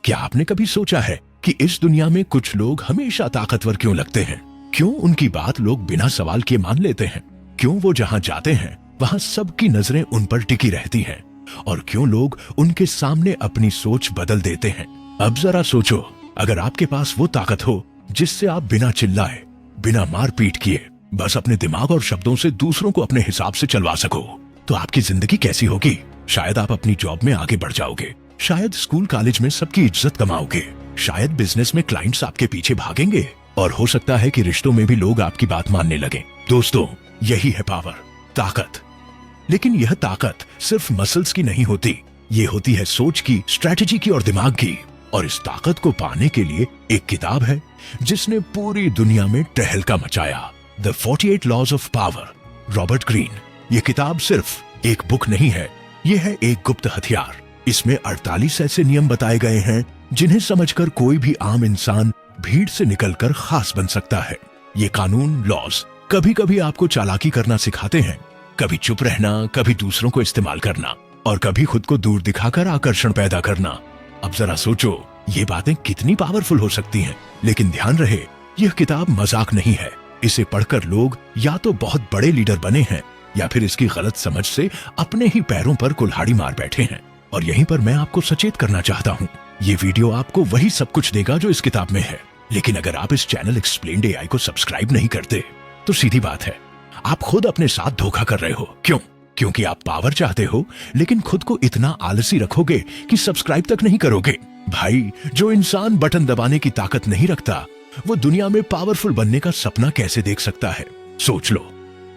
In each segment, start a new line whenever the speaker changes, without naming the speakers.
क्या आपने कभी सोचा है कि इस दुनिया में कुछ लोग हमेशा ताकतवर क्यों लगते हैं? क्यों उनकी बात लोग बिना सवाल किए मान लेते हैं? क्यों वो जहां जाते हैं वहां सबकी नजरें उन पर टिकी रहती हैं? और क्यों लोग उनके सामने अपनी सोच बदल देते हैं? अब जरा सोचो, अगर आपके पास वो ताकत हो जिससे आप बिना चिल्लाए, बिना मारपीट किए, बस अपने दिमाग और शब्दों से दूसरों को अपने हिसाब से चलवा सको, तो आपकी जिंदगी कैसी होगी? शायद आप अपनी जॉब में आगे बढ़ जाओगे, शायद स्कूल कॉलेज में सबकी इज्जत कमाओगे, शायद बिजनेस में क्लाइंट्स आपके पीछे भागेंगे, और हो सकता है कि रिश्तों में भी लोग आपकी बात मानने लगे। दोस्तों, यही है पावर, ताकत। लेकिन यह ताकत सिर्फ मसल्स की नहीं होती, ये होती है सोच की, स्ट्रैटेजी की और दिमाग की। और इस ताकत को पाने के लिए एक किताब है जिसने पूरी दुनिया में टहलका मचाया, the 48 laws of power, Robert Greene. ये किताब सिर्फ एक बुक नहीं है, ये है एक गुप्त हथियार। इसमें 48 ऐसे नियम बताए गए हैं जिन्हें समझकर कोई भी आम इंसान भीड़ से निकलकर खास बन सकता है। ये कानून, लॉज कभी कभी आपको चालाकी करना सिखाते हैं, कभी चुप रहना, कभी दूसरों को इस्तेमाल करना, और कभी खुद को दूर दिखाकर आकर्षण पैदा करना। अब जरा सोचो, ये बातें कितनी पावरफुल हो सकती हैं। लेकिन ध्यान रहे, यह किताब मजाक नहीं है। इसे पढ़कर लोग या तो बहुत बड़े लीडर बने हैं या फिर इसकी गलत समझ से अपने ही पैरों पर कुल्हाड़ी मार बैठे हैं। और यहीं पर मैं आपको सचेत करना चाहता हूँ, ये वीडियो आपको वही सब कुछ देगा जो इस किताब में है। लेकिन अगर आप इस चैनल एक्सप्लेन्ड एआई को सब्सक्राइब नहीं करते, तो सीधी बात है, आप खुद अपने साथ धोखा कर रहे हो। क्यों? क्योंकि आप पावर चाहते हो, लेकिन खुद को इतना आलसी रखोगे कि सब्सक्राइब तक नहीं करोगे। भाई, जो इंसान बटन दबाने की ताकत नहीं रखता, वो दुनिया में पावरफुल बनने का सपना कैसे देख सकता है? सोच लो।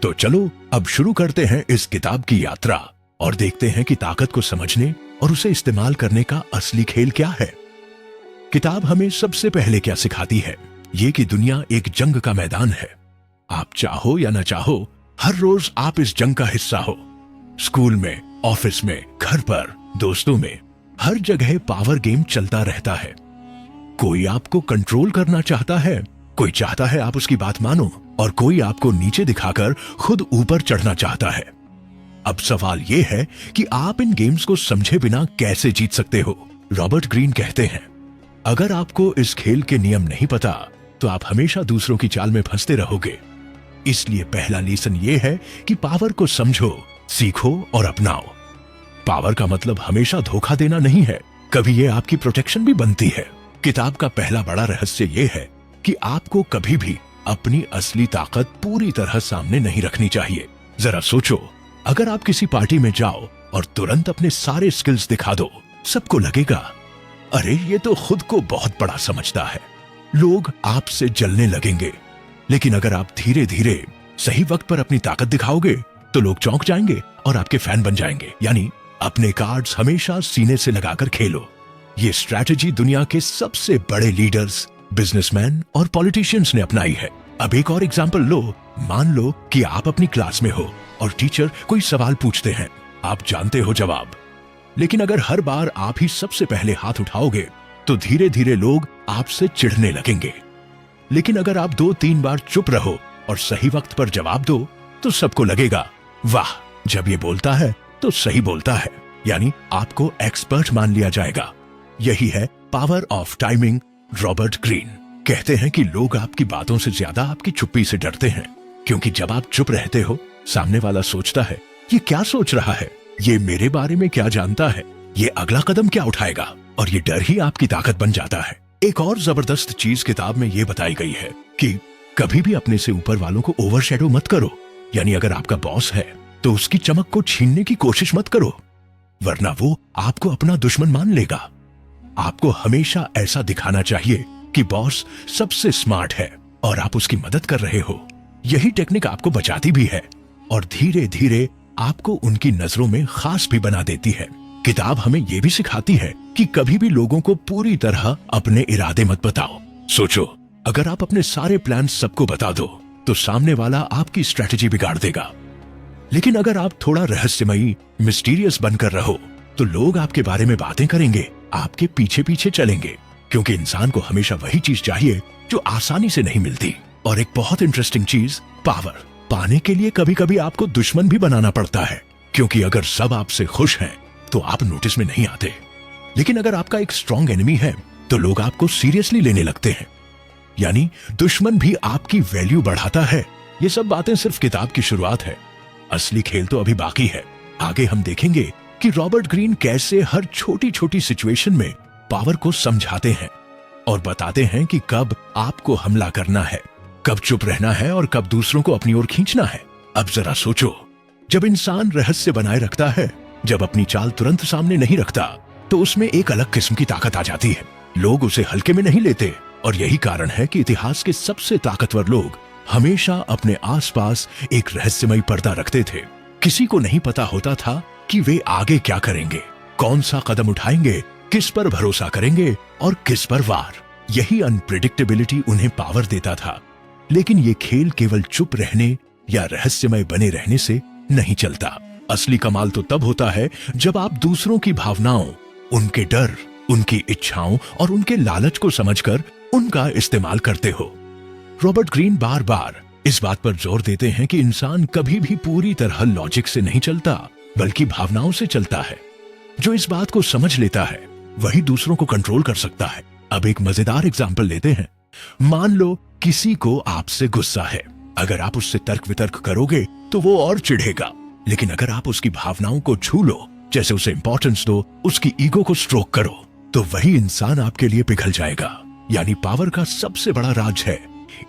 तो चलो अब शुरू करते हैं इस किताब की यात्रा और देखते हैं कि ताकत को समझने और उसे इस्तेमाल करने का असली खेल क्या है। किताब हमें सबसे पहले क्या सिखाती है? ये कि दुनिया एक जंग का मैदान है। आप चाहो या न चाहो, हर रोज आप इस जंग का हिस्सा हो। स्कूल में, ऑफिस में, घर पर, दोस्तों में, हर जगह पावर गेम चलता रहता है। कोई आपको कंट्रोल करना चाहता है, कोई चाहता है आप उसकी बात मानो, और कोई आपको नीचे दिखाकर खुद ऊपर चढ़ना चाहता है। अब सवाल यह है कि आप इन गेम्स को समझे बिना कैसे जीत सकते हो? रॉबर्ट ग्रीन कहते हैं, अगर आपको इस खेल के नियम नहीं पता, तो आप हमेशा दूसरों की चाल में फंसते रहोगे। इसलिए पहला लेसन यह है कि पावर को समझो, सीखो और अपनाओ। पावर का मतलब हमेशा धोखा देना नहीं है, कभी ये आपकी प्रोटेक्शन भी बनती है। किताब का पहला बड़ा रहस्य यह है कि आपको कभी भी अपनी असली ताकत पूरी तरह सामने नहीं रखनी चाहिए। जरा सोचो, अगर आप किसी पार्टी में जाओ और तुरंत अपने सारे स्किल्स दिखा दो, सबको लगेगा, अरे ये तो खुद को बहुत बड़ा समझता है। लोग आपसे जलने लगेंगे। लेकिन अगर आप धीरे धीरे सही वक्त पर अपनी ताकत दिखाओगे, तो लोग चौंक जाएंगे और आपके फैन बन जाएंगे। यानी अपने कार्ड्स हमेशा सीने से लगाकर खेलो। ये स्ट्रैटेजी दुनिया के सबसे बड़े लीडर्स, बिजनेसमैन और पॉलिटिशियंस ने अपनाई है। अब एक और एग्जांपल लो। मान लो कि आप अपनी क्लास में हो और टीचर कोई सवाल पूछते हैं, आप जानते हो जवाब, लेकिन अगर हर बार आप ही सबसे पहले हाथ उठाओगे, तो धीरे धीरे लोग आपसे चिढ़ने लगेंगे। लेकिन अगर आप 2-3 बार चुप रहो और सही वक्त पर जवाब दो, तो सबको लगेगा, वाह, जब ये बोलता है तो सही बोलता है। यानी आपको एक्सपर्ट मान लिया जाएगा। यही है power of timing. Robert Greene कहते हैं कि लोग आपकी बातों से ज्यादा आपकी चुप्पी से डरते हैं, क्योंकि जब आप चुप रहते हो, सामने वाला सोचता है, ये क्या सोच रहा है, ये मेरे बारे में क्या जानता है, ये अगला कदम क्या उठाएगा, और ये डर ही आपकी ताकत बन जाता है। एक और जबरदस्त चीज किताब में ये बताई गई है कि कभी भी अपने से ऊपर वालों को ओवरशैडो मत करो। यानी अगर आपका बॉस है, तो उसकी चमक को छीनने की कोशिश मत करो, वरना वो आपको अपना दुश्मन मान लेगा। आपको हमेशा ऐसा दिखाना चाहिए कि बॉस सबसे स्मार्ट है और आप उसकी मदद कर रहे हो। यही टेक्निक आपको बचाती भी है और धीरे धीरे आपको उनकी नजरों में खास भी बना देती है। किताब हमें यह भी सिखाती है कि कभी भी लोगों को पूरी तरह अपने इरादे मत बताओ। सोचो, अगर आप अपने सारे प्लान सबको बता दो, तो सामने वाला आपकी स्ट्रैटेजी बिगाड़ देगा। लेकिन अगर आप थोड़ा रहस्यमयी, मिस्टीरियस बनकर रहो, तो लोग आपके बारे में बातें करेंगे, आपके पीछे पीछे चलेंगे, क्योंकि इंसान को हमेशा वही चीज चाहिए जो आसानी से नहीं मिलती। और एक बहुत इंटरेस्टिंग चीज, पावर पाने के लिए कभी कभी आपको दुश्मन भी बनाना पड़ता है, क्योंकि अगर सब आपसे खुश हैं, तो आप नोटिस में नहीं आते। लेकिन अगर आपका एक स्ट्रॉन्ग एनिमी है तो लोग आपको सीरियसली लेने लगते हैं। यानी दुश्मन भी आपकी वैल्यू बढ़ाता है। ये सब बातें सिर्फ किताब की शुरुआत है, असली खेल तो अभी बाकी है। आगे हम देखेंगे कि रॉबर्ट ग्रीन कैसे हर छोटी छोटी सिचुएशन में पावर को समझाते हैं और बताते हैं कि कब आपको हमला करना है, कब चुप रहना है और कब दूसरों को अपनी ओर खींचना है। अब जरा सोचो, जब इंसान रहस्य बनाए रखता है, जब अपनी चाल तुरंत सामने नहीं रखता, तो उसमें एक अलग किस्म की ताकत आ जाती है। लोग उसे हल्के में नहीं लेते और यही कारण है कि इतिहास के सबसे ताकतवर लोग हमेशा अपने आसपास एक रहस्यमयी पर्दा रखते थे। किसी को नहीं पता होता था कि वे आगे क्या करेंगे, कौन सा कदम उठाएंगे, किस पर भरोसा करेंगे और किस पर वार। यही अनप्रेडिक्टेबिलिटी उन्हें पावर देता था। लेकिन ये खेल केवल चुप रहने या रहस्यमय बने रहने से नहीं चलता। असली कमाल तो तब होता है जब आप दूसरों की भावनाओं, उनके डर, उनकी इच्छाओं और उनके लालच को समझकर उनका इस्तेमाल करते हो। रॉबर्ट ग्रीन बार बार इस बात पर जोर देते हैं कि इंसान कभी भी पूरी तरह लॉजिक से नहीं चलता, बल्कि भावनाओं से चलता है। जो इस बात को समझ लेता है वही दूसरों को कंट्रोल कर सकता है। अब एक मजेदार एग्जाम्पल लेते हैं। मान लो किसी को आपसे गुस्सा है। अगर आप उससे तर्क वितर्क करोगे तो वो और चिढ़ेगा, लेकिन अगर आप उसकी भावनाओं को छू लो, जैसे उसे इंपॉर्टेंस दो, उसकी ईगो को स्ट्रोक करो, तो वही इंसान आपके लिए पिघल जाएगा। यानी पावर का सबसे बड़ा राज है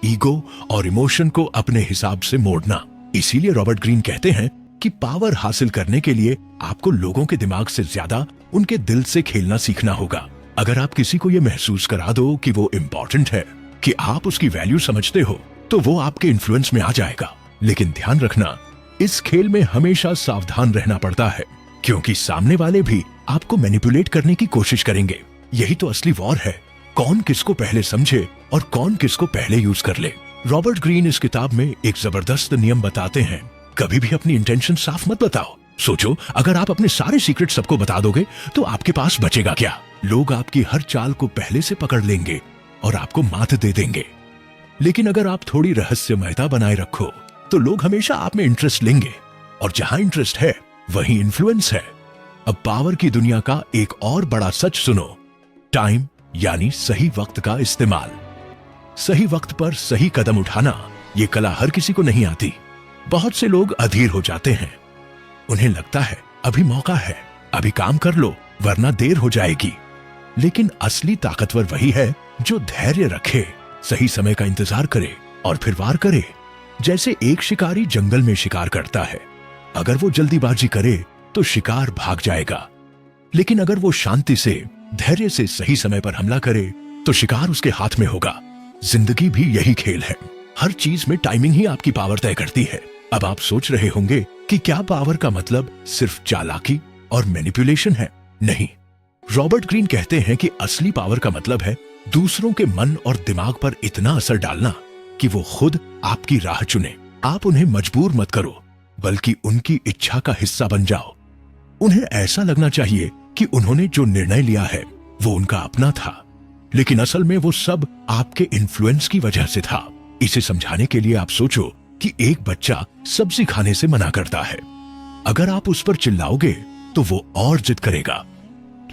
ईगो और इमोशन को अपने हिसाब से मोड़ना। इसीलिए रॉबर्ट ग्रीन कहते हैं कि पावर हासिल करने के लिए आपको लोगों के दिमाग से ज्यादा उनके दिल से खेलना सीखना होगा। अगर आप किसी को यह महसूस करा दो कि वो इम्पोर्टेंट है, कि आप उसकी वैल्यू समझते हो, तो वो आपके इन्फ्लुएंस में आ जाएगा। लेकिन ध्यान रखना, इस खेल में हमेशा सावधान रहना पड़ता है, क्योंकि सामने वाले भी आपको मैनिपुलेट करने की कोशिश करेंगे। यही तो असली वॉर है, कौन किसको पहले समझे और कौन किसको पहले यूज कर ले। रॉबर्ट ग्रीन इस किताब में एक जबरदस्त नियम बताते हैं, कभी भी अपनी इंटेंशन साफ मत बताओ। सोचो, अगर आप अपने सारे सीक्रेट सबको बता दोगे तो आपके पास बचेगा क्या? लोग आपकी हर चाल को पहले से पकड़ लेंगे और आपको मात दे देंगे। लेकिन अगर आप थोड़ी रहस्यमयता बनाए रखो तो लोग हमेशा आप में इंटरेस्ट लेंगे, और जहां इंटरेस्ट है वहीं इन्फ्लुएंस है। अब पावर की दुनिया का एक और बड़ा सच सुनो, टाइम यानी सही वक्त का इस्तेमाल। सही वक्त पर सही कदम उठाना, ये कला हर किसी को नहीं आती। बहुत से लोग अधीर हो जाते हैं, उन्हें लगता है अभी मौका है, अभी काम कर लो वरना देर हो जाएगी। लेकिन असली ताकतवर वही है जो धैर्य रखे, सही समय का इंतजार करे और फिर वार करे। जैसे एक शिकारी जंगल में शिकार करता है, अगर वो जल्दीबाजी करे तो शिकार भाग जाएगा, लेकिन अगर वो शांति से, धैर्य से सही समय पर हमला करे तो शिकार उसके हाथ में होगा। जिंदगी भी यही खेल है, हर चीज में टाइमिंग ही आपकी पावर तय करती है। अब आप सोच रहे होंगे कि क्या पावर का मतलब सिर्फ चालाकी और मैनिपुलेशन है? नहीं, रॉबर्ट ग्रीन कहते हैं कि असली पावर का मतलब है दूसरों के मन और दिमाग पर इतना असर डालना कि वो खुद आपकी राह चुने। आप उन्हें मजबूर मत करो, बल्कि उनकी इच्छा का हिस्सा बन जाओ। उन्हें ऐसा लगना चाहिए कि उन्होंने जो निर्णय लिया है वो उनका अपना था, लेकिन असल में वो सब आपके इन्फ्लुएंस की वजह से था। इसे समझाने के लिए आप सोचो कि एक बच्चा सब्जी खाने से मना करता है। अगर आप उस पर चिल्लाओगे तो वो और जिद करेगा,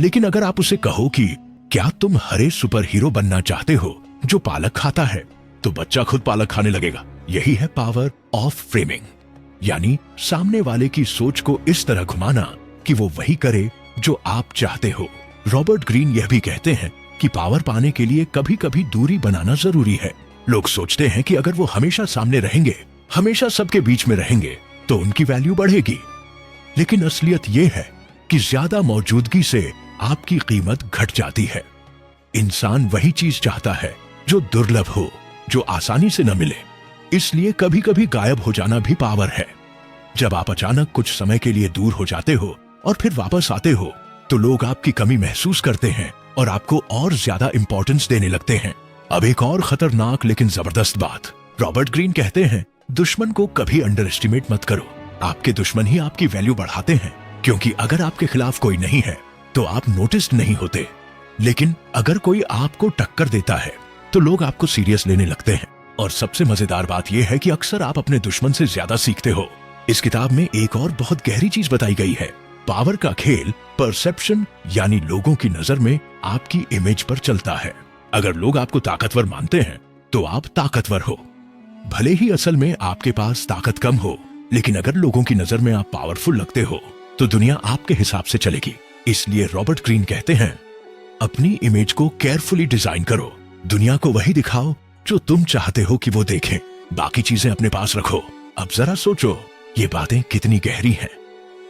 लेकिन अगर आप उसे कहो कि क्या तुम हरे सुपर हीरो बनना चाहते हो जो पालक खाता है, तो बच्चा खुद पालक खाने लगेगा। यही है पावर ऑफ फ्रेमिंग, यानी सामने वाले की सोच को इस तरह घुमाना कि वो वही करे जो आप चाहते हो। रॉबर्ट ग्रीन यह भी कहते हैं कि पावर पाने के लिए कभी कभी दूरी बनाना जरूरी है। लोग सोचते हैं कि अगर वो हमेशा सामने रहेंगे, हमेशा सबके बीच में रहेंगे, तो उनकी वैल्यू बढ़ेगी। लेकिन असलियत यह है कि ज्यादा मौजूदगी से आपकी कीमत घट जाती है। इंसान वही चीज चाहता है जो दुर्लभ हो, जो आसानी से न मिले। इसलिए कभी कभी गायब हो जाना भी पावर है। जब आप अचानक कुछ समय के लिए दूर हो जाते हो और फिर वापस आते हो, तो लोग आपकी कमी महसूस करते हैं और आपको और ज्यादा इंपॉर्टेंस देने लगते हैं। अब एक और खतरनाक लेकिन जबरदस्त बात, रॉबर्ट ग्रीन कहते हैं दुश्मन को कभी अंडर एस्टिमेट मत करो। आपके दुश्मन ही आपकी वैल्यू बढ़ाते हैं, क्योंकि अगर आपके खिलाफ कोई नहीं है तो आप नोटिस नहीं होते, लेकिन अगर कोई आपको टक्कर देता है तो लोग आपको सीरियस लेने लगते हैं। और सबसे मजेदार बात यह है कि अक्सर आप अपने दुश्मन से ज्यादा सीखते हो। इस किताब में एक और बहुत गहरी चीज बताई गई है, पावर का खेल परसेप्शन यानी लोगों की नजर में आपकी इमेज पर चलता है। अगर लोग आपको ताकतवर मानते हैं तो आप ताकतवर हो, भले ही असल में आपके पास ताकत कम हो। लेकिन अगर लोगों की नजर में आप पावरफुल लगते हो तो दुनिया आपके हिसाब से चलेगी। इसलिए रॉबर्ट ग्रीन कहते हैं, अपनी इमेज को केयरफुली डिजाइन करो, दुनिया को वही दिखाओ जो तुम चाहते हो कि वो देखें, बाकी चीजें अपने पास रखो। अब जरा सोचो, ये बातें कितनी गहरी हैं।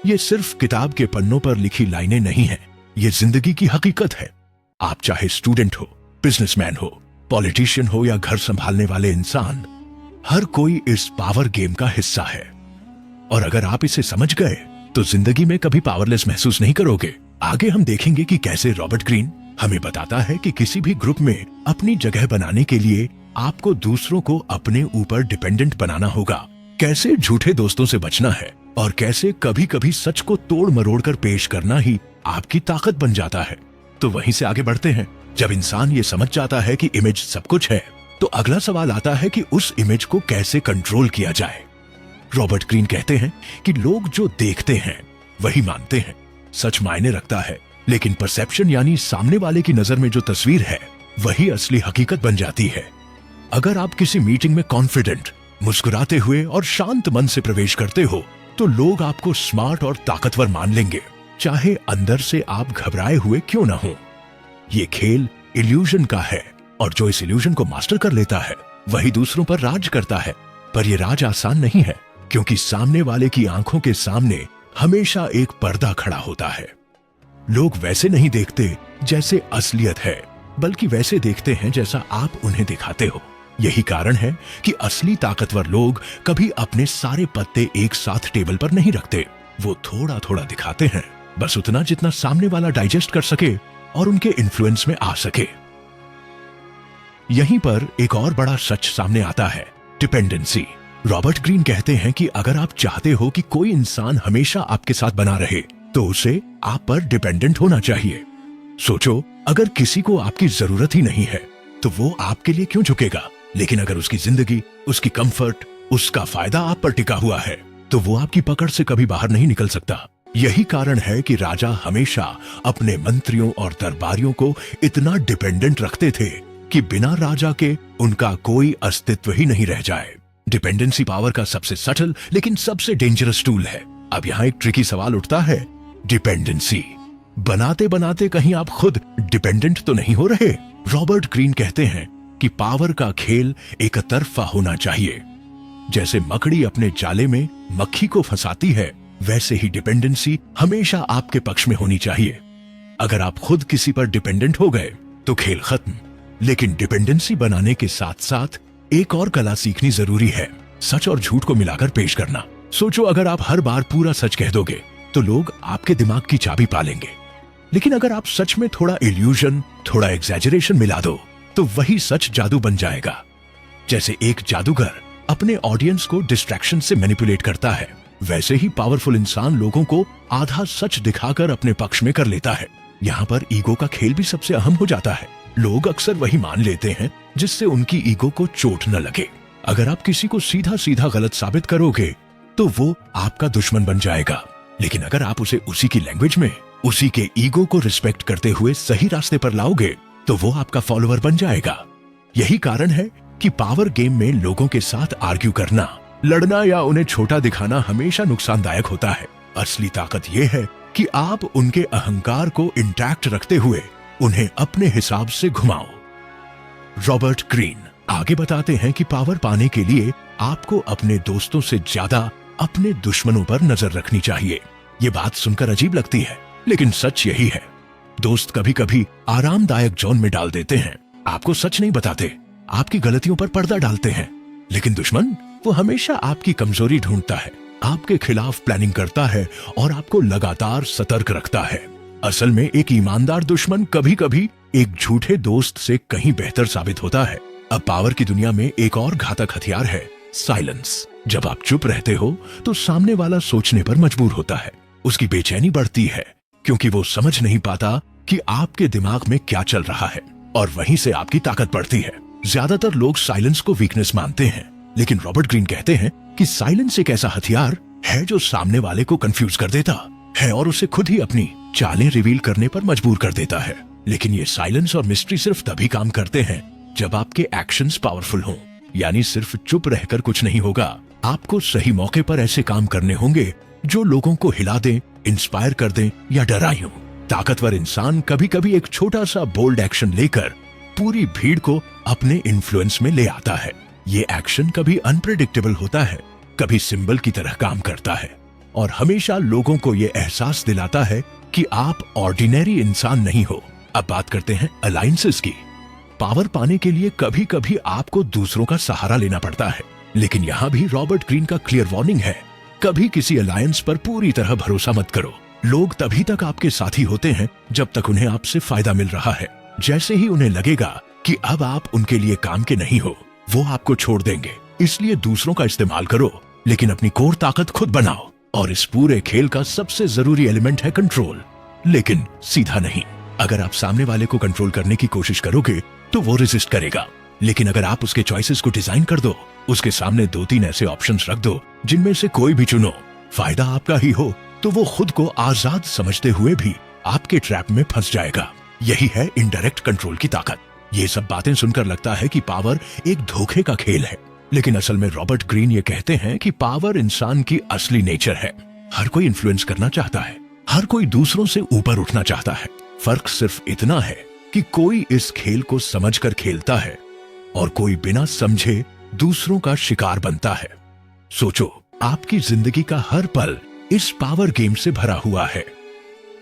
ये सिर्फ किताब के पन्नों पर लिखी लाइनें नहीं हैं, ये जिंदगी की हकीकत है। आप चाहे स्टूडेंट हो, बिजनेसमैन हो, पॉलिटिशियन हो या घर संभालने वाले इंसान, हर कोई इस पावर गेम का हिस्सा है। और अगर आप इसे समझ गए तो जिंदगी में कभी पावरलेस महसूस नहीं करोगे। आगे हम देखेंगे कि कैसे रॉबर्ट ग्रीन हमें बताता है कि किसी भी ग्रुप में अपनी जगह बनाने के लिए आपको दूसरों को अपने ऊपर डिपेंडेंट बनाना होगा, कैसे झूठे दोस्तों से बचना है और कैसे कभी कभी सच को तोड़ मरोड़ कर पेश करना ही आपकी ताकत बन जाता है। तो वहीं से आगे बढ़ते हैं। जब इंसान ये समझ जाता है कि इमेज सब कुछ है तो अगला सवाल आता है कि उस इमेज को कैसे कंट्रोल किया जाए। रॉबर्ट ग्रीन कहते हैं कि लोग जो देखते हैं वही मानते हैं। सच मायने रखता है, लेकिन परसेप्शन यानी सामने वाले की नजर में जो तस्वीर है वही असली हकीकत बन जाती है। अगर आप किसी मीटिंग में कॉन्फिडेंट, मुस्कुराते हुए और शांत मन से प्रवेश करते हो तो लोग आपको स्मार्ट और ताकतवर मान लेंगे, चाहे अंदर से आप घबराए हुए क्यों ना हो। ये खेल इल्यूजन का है और जो इस इल्यूजन को मास्टर कर लेता है वही दूसरों पर राज करता है। पर यह राज आसान नहीं है, क्योंकि सामने वाले की आंखों के सामने हमेशा एक पर्दा खड़ा होता है। लोग वैसे नहीं देखते जैसे असलियत है, बल्कि वैसे देखते हैं जैसा आप उन्हें दिखाते हो। यही कारण है कि असली ताकतवर लोग कभी अपने सारे पत्ते एक साथ टेबल पर नहीं रखते। वो थोड़ा थोड़ा दिखाते हैं, बस उतना जितना सामने वाला डाइजेस्ट कर सके और उनके इन्फ्लुएंस में आ सके। यहीं पर एक और बड़ा सच सामने आता है, डिपेंडेंसी। रॉबर्ट ग्रीन कहते हैं कि अगर आप चाहते हो कि कोई इंसान हमेशा आपके साथ बना रहे तो उसे आप पर डिपेंडेंट होना चाहिए। सोचो, अगर किसी को आपकी जरूरत ही नहीं है तो वो आपके लिए क्यों झुकेगा? लेकिन अगर उसकी जिंदगी, उसकी कंफर्ट, उसका फायदा आप पर टिका हुआ है तो वो आपकी पकड़ से कभी बाहर नहीं निकल सकता। यही कारण है कि राजा हमेशा अपने मंत्रियों और दरबारियों को इतना डिपेंडेंट रखते थे कि बिना राजा के उनका कोई अस्तित्व ही नहीं रह जाए। डिपेंडेंसी पावर का सबसे सटल लेकिन सबसे डेंजरस टूल है। अब यहाँ एक ट्रिकी सवाल उठता है, डिपेंडेंसी बनाते बनाते कहीं आप खुद डिपेंडेंट तो नहीं हो रहे? रॉबर्ट ग्रीन कहते हैं कि पावर का खेल एक तरफा होना चाहिए। जैसे मकड़ी अपने जाले में मक्खी को फंसाती है, वैसे ही डिपेंडेंसी हमेशा आपके पक्ष में होनी चाहिए। अगर आप खुद किसी पर डिपेंडेंट हो गए तो खेल खत्म। लेकिन डिपेंडेंसी बनाने के साथ साथ एक और कला सीखनी जरूरी है, सच और झूठ को मिलाकर पेश करना। सोचो, अगर आप हर बार पूरा सच कह दोगे तो लोग आपके दिमाग की चाबी पालेंगे। लेकिन अगर आप सच में थोड़ा इल्यूजन, थोड़ा एग्जैजरेशन मिला दो तो वही सच जादू बन जाएगा। जैसे एक जादूगर अपने ऑडियंस को डिस्ट्रैक्शन से मैनिपुलेट करता है, वैसे ही पावरफुल इंसान लोगों को आधा सच दिखाकर अपने पक्ष में कर लेता है। यहाँ पर ईगो का खेल भी सबसे अहम हो जाता है। लोग अक्सर वही मान लेते हैं जिससे उनकी ईगो को चोट न लगे। अगर आप किसी को सीधा सीधा गलत साबित करोगे तो वो आपका दुश्मन बन जाएगा। लेकिन अगर आप उसे उसी की लैंग्वेज में, उसी के ईगो को रिस्पेक्ट करते हुए सही रास्ते पर लाओगे तो वो आपका फॉलोअर बन जाएगा। यही कारण है कि पावर गेम में लोगों के साथ आर्ग्यू करना, लड़ना या उन्हें छोटा दिखाना हमेशा नुकसानदायक होता है। असली ताकत यह है कि आप उनके अहंकार को इंटैक्ट रखते हुए उन्हें अपने हिसाब से घुमाओ। रॉबर्ट ग्रीन आगे बताते हैं कि पावर पाने के लिए आपको अपने दोस्तों से ज्यादा अपने दुश्मनों पर नजर रखनी चाहिए। ये बात सुनकर अजीब लगती है, लेकिन सच यही है। दोस्त कभी कभी आरामदायक जोन में डाल देते हैं, आपको सच नहीं बताते, आपकी गलतियों पर पर्दा डालते हैं। लेकिन दुश्मन, वो हमेशा आपकी कमजोरी ढूंढता है, आपके खिलाफ प्लानिंग करता है और आपको लगातार सतर्क रखता है। असल में एक ईमानदार दुश्मन कभी कभी एक झूठे दोस्त से कहीं बेहतर साबित होता है। अब पावर की दुनिया में एक और घातक हथियार है, साइलेंस। जब आप चुप रहते हो तो सामने वाला सोचने पर मजबूर होता है, उसकी बेचैनी बढ़ती है क्योंकि वो समझ नहीं पाता कि आपके दिमाग में क्या चल रहा है, और वहीं से आपकी ताकत बढ़ती है। ज्यादातर लोग साइलेंस को वीकनेस मानते हैं, लेकिन रॉबर्ट ग्रीन कहते हैं कि साइलेंस एक ऐसा हथियार है जो सामने वाले को कंफ्यूज कर देता है और उसे खुद ही अपनी चालें रिवील करने पर मजबूर कर देता है। लेकिन ये साइलेंस और मिस्ट्री सिर्फ तभी काम करते हैं जब आपके एक्शंस पावरफुल हों। यानी सिर्फ चुप रहकर कुछ नहीं होगा, आपको सही मौके पर ऐसे काम करने होंगे जो लोगों को हिला दें, इंस्पायर कर दें या डराएं हों। ताकतवर इंसान कभी कभी एक छोटा सा बोल्ड एक्शन लेकर पूरी भीड़ को अपने इन्फ्लुएंस में ले आता है। ये एक्शन कभी अनप्रेडिक्टेबल होता है, कभी सिंबल की तरह काम करता है और हमेशा लोगों को ये एहसास दिलाता है कि आप ऑर्डिनरी इंसान नहीं हो। अब बात करते हैं अलायंसेस की। पावर पाने के लिए कभी कभी आपको दूसरों का सहारा लेना पड़ता है, लेकिन यहाँ भी रॉबर्ट ग्रीन का क्लियर वार्निंग है, कभी किसी अलायंस पर पूरी तरह भरोसा मत करो। लोग तभी तक आपके साथी होते हैं जब तक उन्हें आपसे फायदा मिल रहा है। जैसे ही उन्हें लगेगा कि अब आप उनके लिए काम के नहीं हो, वो आपको छोड़ देंगे। इसलिए दूसरों का इस्तेमाल करो, लेकिन अपनी कोर ताकत खुद बनाओ। और इस पूरे खेल का सबसे जरूरी एलिमेंट है कंट्रोल, लेकिन सीधा नहीं। अगर आप सामने वाले को कंट्रोल करने की कोशिश करोगे तो वो रेजिस्ट करेगा, लेकिन अगर आप उसके चॉइसेस को डिजाइन कर दो, उसके सामने 2-3 ऐसे ऑप्शंस रख दो जिनमें से कोई भी चुनो, फायदा आपका ही हो, तो वो खुद को आजाद समझते हुए भी आपके ट्रैप में फंस जाएगा। यही है इनडायरेक्ट कंट्रोल की ताकत। ये सब बातें सुनकर लगता है कि पावर एक धोखे का खेल है, लेकिन असल में रॉबर्ट ग्रीन ये कहते हैं कि पावर इंसान की असली नेचर है। हर कोई इन्फ्लुएंस करना चाहता है, हर कोई दूसरों से ऊपर उठना चाहता है। फर्क सिर्फ इतना है कि कोई इस खेल को समझकर खेलता है और कोई बिना समझे दूसरों का शिकार बनता है। सोचो, आपकी जिंदगी का हर पल इस पावर गेम से भरा हुआ है।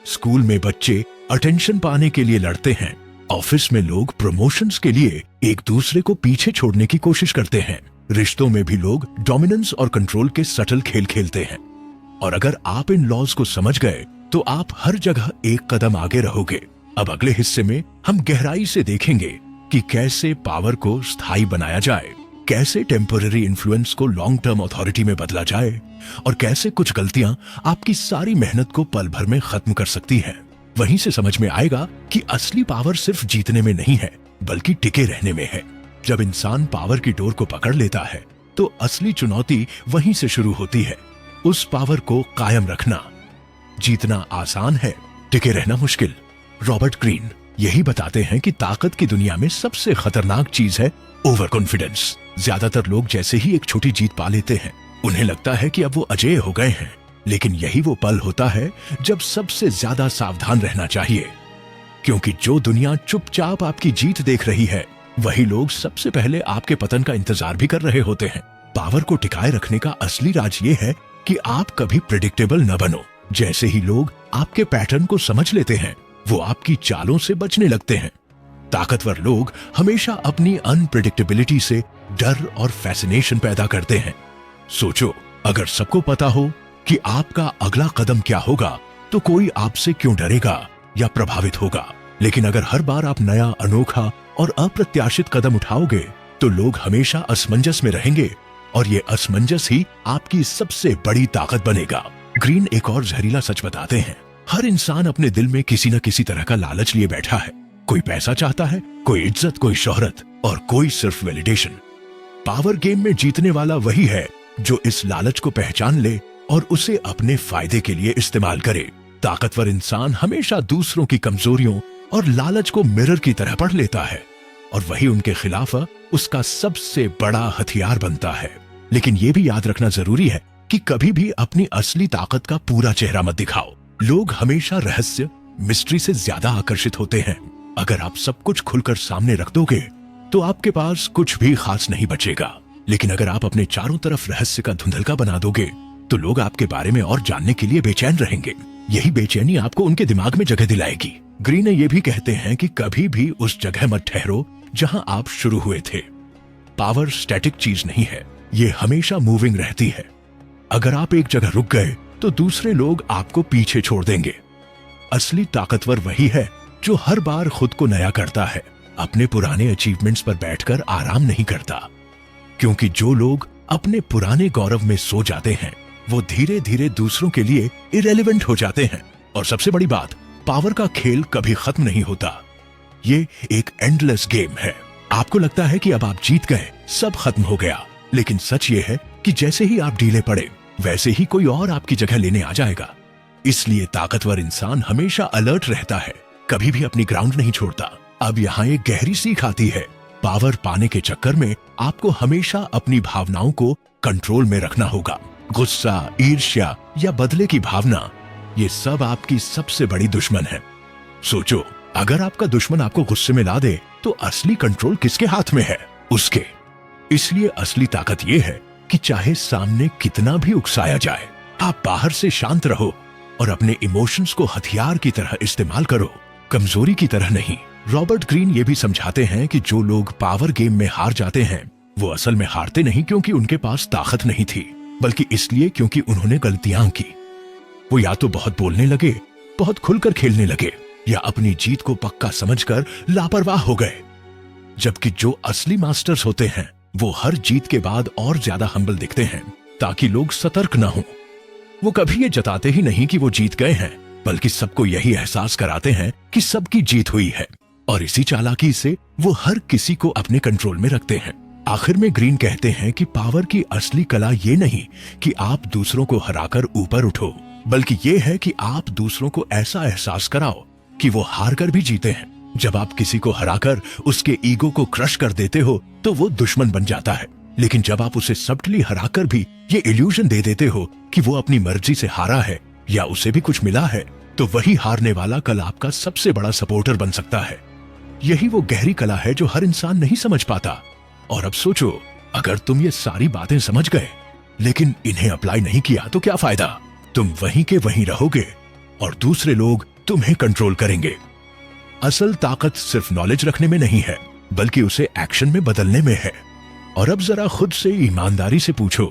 स्कूल में बच्चे अटेंशन पाने के लिए लड़ते हैं, ऑफिस में लोग प्रमोशंस के लिए एक दूसरे को पीछे छोड़ने की कोशिश करते हैं, रिश्तों में भी लोग डोमिनेंस और कंट्रोल के सटल खेल खेलते हैं। और अगर आप इन लॉज को समझ गए तो आप हर जगह एक कदम आगे रहोगे। अब अगले हिस्से में हम गहराई से देखेंगे कि कैसे पावर को स्थायी बनाया जाए, कैसे टेम्पररी इन्फ्लुएंस को लॉन्ग टर्म अथॉरिटी में बदला जाए और कैसे कुछ गलतियां आपकी सारी मेहनत को पल भर में खत्म कर सकती हैं। वहीं से समझ में आएगा कि असली पावर सिर्फ जीतने में नहीं है, बल्कि टिके रहने में है। जब इंसान पावर की डोर को पकड़ लेता है तो असली चुनौती वहीं से शुरू होती है। उस पावर को कायम रखना। जीतना आसान है, टिके रहना मुश्किल। रॉबर्ट ग्रीन यही बताते हैं कि ताकत की दुनिया में सबसे खतरनाक चीज है ओवर कॉन्फिडेंस। ज्यादातर लोग जैसे ही एक छोटी जीत पा लेते हैं, उन्हें लगता है कि अब वो अजेय हो गए हैं, लेकिन यही वो पल होता है जब सबसे ज्यादा सावधान रहना चाहिए। क्योंकि जो दुनिया चुपचाप आपकी जीत देख रही है, वही लोग सबसे पहले आपके पतन का इंतजार भी कर रहे होते हैं। पावर को टिकाए रखने का असली राज ये है कि आप कभी प्रेडिक्टेबल न बनो। जैसे ही लोग आपके पैटर्न को समझ लेते हैं, वो आपकी चालों से बचने लगते हैं। ताकतवर लोग हमेशा अपनी अनप्रेडिक्टेबिलिटी से डर और फैसिनेशन पैदा करते हैं। सोचो, अगर सबको पता हो कि आपका अगला कदम क्या होगा, तो कोई आपसे क्यों डरेगा या प्रभावित होगा। लेकिन अगर हर बार आप नया, अनोखा और अप्रत्याशित कदम उठाओगे, तो लोग हमेशा असमंजस में रहेंगे और ये असमंजस ही आपकी सबसे बड़ी ताकत बनेगा। ग्रीन एक और जहरीला सच बताते हैं। हर इंसान अपने दिल में किसी न किसी तरह का लालच लिए बैठा है। कोई पैसा चाहता है, कोई इज्जत, कोई शोहरत और कोई सिर्फ वैलिडेशन। पावर गेम में जीतने वाला वही है जो इस लालच को पहचान ले और उसे अपने फायदे के लिए इस्तेमाल करे। ताकतवर इंसान हमेशा दूसरों की कमजोरियों और लालच को मिरर की तरह पढ़ लेता है और वही उनके खिलाफ उसका सबसे बड़ा हथियार बनता है। लेकिन यह भी याद रखना जरूरी है कि कभी भी अपनी असली ताकत का पूरा चेहरा मत दिखाओ। लोग हमेशा रहस्य, मिस्ट्री से ज्यादा आकर्षित होते हैं। अगर आप सब कुछ खुलकर सामने रख दोगे तो आपके पास कुछ भी खास नहीं बचेगा। लेकिन अगर आप अपने चारों तरफ रहस्य का धुंधलका बना दोगे तो लोग आपके बारे में और जानने के लिए बेचैन रहेंगे। यही बेचैनी आपको उनके दिमाग में जगह दिलाएगी। ग्रीन ये भी कहते हैं कि कभी भी उस जगह मत ठहरो जहां आप शुरू हुए थे। पावर स्टैटिक चीज नहीं है, ये हमेशा मूविंग रहती है। अगर आप एक जगह रुक गए तो दूसरे लोग आपको पीछे छोड़ देंगे। असली ताकतवर वही है जो हर बार खुद को नया करता है, अपने पुराने अचीवमेंट्स पर बैठकर आराम नहीं करता। क्योंकि जो लोग अपने पुराने गौरव में सो जाते हैं, वो धीरे धीरे दूसरों के लिए इरेलेवेंट हो जाते हैं। और सबसे बड़ी बात, पावर का खेल कभी खत्म नहीं होता। ये एक एंडलेस गेम है। आपको लगता है कि अब आप जीत गए, सब खत्म हो गया, लेकिन सच ये है कि जैसे ही आप ढीले पड़े, वैसे ही कोई और आपकी जगह लेने आ जाएगा। इसलिए ताकतवर इंसान हमेशा अलर्ट रहता है, कभी भी अपनी ग्राउंड नहीं छोड़ता। अब यहाँ एक गहरी सीख आती है। पावर पाने के चक्कर में आपको हमेशा अपनी भावनाओं को कंट्रोल में रखना होगा। गुस्सा, ईर्ष्या या बदले की भावना, ये सब आपकी सबसे बड़ी दुश्मन है। सोचो, अगर आपका दुश्मन आपको गुस्से में ला दे तो असली कंट्रोल किसके हाथ में है? उसके। इसलिए असली ताकत यह है कि चाहे सामने कितना भी उकसाया जाए, आप बाहर से शांत रहो और अपने इमोशंस को हथियार की तरह इस्तेमाल करो, कमजोरी की तरह नहीं। रॉबर्ट ग्रीन ये भी समझाते हैं कि जो लोग पावर गेम में हार जाते हैं वो असल में हारते नहीं क्योंकि उनके पास ताकत नहीं थी, बल्कि इसलिए क्योंकि उन्होंने गलतियां की। वो या तो बहुत बोलने लगे, बहुत खुलकर खेलने लगे, या अपनी जीत को पक्का समझकर लापरवाह हो गए। जबकि जो असली मास्टर्स होते हैं वो हर जीत के बाद और ज्यादा हम्बल दिखते हैं ताकि लोग सतर्क न हों। वो कभी ये जताते ही नहीं कि वो जीत गए हैं, बल्कि सबको यही एहसास कराते हैं कि सबकी जीत हुई है, और इसी चालाकी से वो हर किसी को अपने कंट्रोल में रखते हैं। आखिर में ग्रीन कहते हैं कि पावर की असली कला ये नहीं कि आप दूसरों को हराकर ऊपर उठो, बल्कि ये है कि आप दूसरों को ऐसा एहसास कराओ कि वो हार कर भी जीते हैं। जब आप किसी को हराकर उसके ईगो को क्रश कर देते हो तो वो दुश्मन बन जाता है, लेकिन जब आप उसे सब्टली हराकर भी ये इल्यूजन दे देते हो कि वो अपनी मर्जी से हारा है या उसे भी कुछ मिला है, तो वही हारने वाला कल आपका सबसे बड़ा सपोर्टर बन सकता है। यही वो गहरी कला है जो हर इंसान नहीं समझ पाता। और अब सोचो, अगर तुम ये सारी बातें समझ गए लेकिन इन्हें अप्लाई नहीं किया तो क्या फायदा? तुम वहीं के वहीं रहोगे और दूसरे लोग तुम्हें कंट्रोल करेंगे। असल ताकत सिर्फ नॉलेज रखने में नहीं है, बल्कि उसे एक्शन में बदलने में है। और अब जरा खुद से ईमानदारी से पूछो,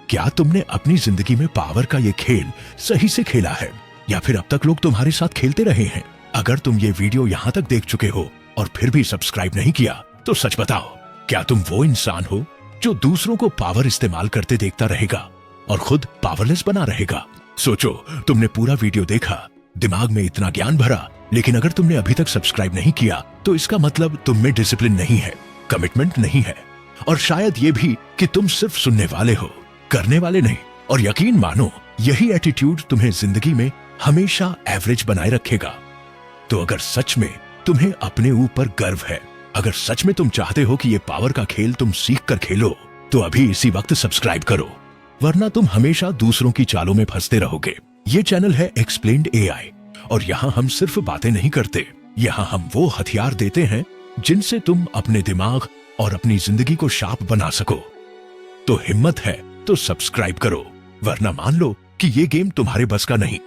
क्या तुमने अपनी जिंदगी में पावर का ये खेल सही से खेला है, या फिर अब तक लोग तुम्हारे साथ खेलते रहे हैं? अगर तुम ये वीडियो यहाँ तक देख चुके हो और फिर भी सब्सक्राइब नहीं किया तो सच बताओ, क्या तुम वो इंसान हो जो दूसरों को पावर इस्तेमाल करते देखता रहेगा और खुद पावरलेस बना रहेगा? सोचो, तुमने पूरा वीडियो देखा, दिमाग में इतना ज्ञान भरा, लेकिन अगर तुमने अभी तक सब्सक्राइब नहीं किया तो इसका मतलब तुम में डिसिप्लिन नहीं है, कमिटमेंट नहीं है, और शायद ये भी कि तुम सिर्फ सुनने वाले हो, करने वाले नहीं। और यकीन मानो, यही एटीट्यूड तुम्हें जिंदगी में हमेशा एवरेज बनाए रखेगा। तो अगर सच में तुम्हें अपने ऊपर गर्व है, अगर सच में तुम चाहते हो कि ये पावर का खेल तुम सीख कर खेलो, तो अभी इसी वक्त सब्सक्राइब करो, वरना तुम हमेशा दूसरों की चालों में फंसते रहोगे। ये चैनल है एक्सप्लेन्ड एआई, और यहाँ हम सिर्फ बातें नहीं करते, यहाँ हम वो हथियार देते हैं जिनसे तुम अपने दिमाग और अपनी जिंदगी को शार्प बना सको। तो हिम्मत है तो सब्सक्राइब करो, वरना मान लो कि ये गेम तुम्हारे बस का नहीं।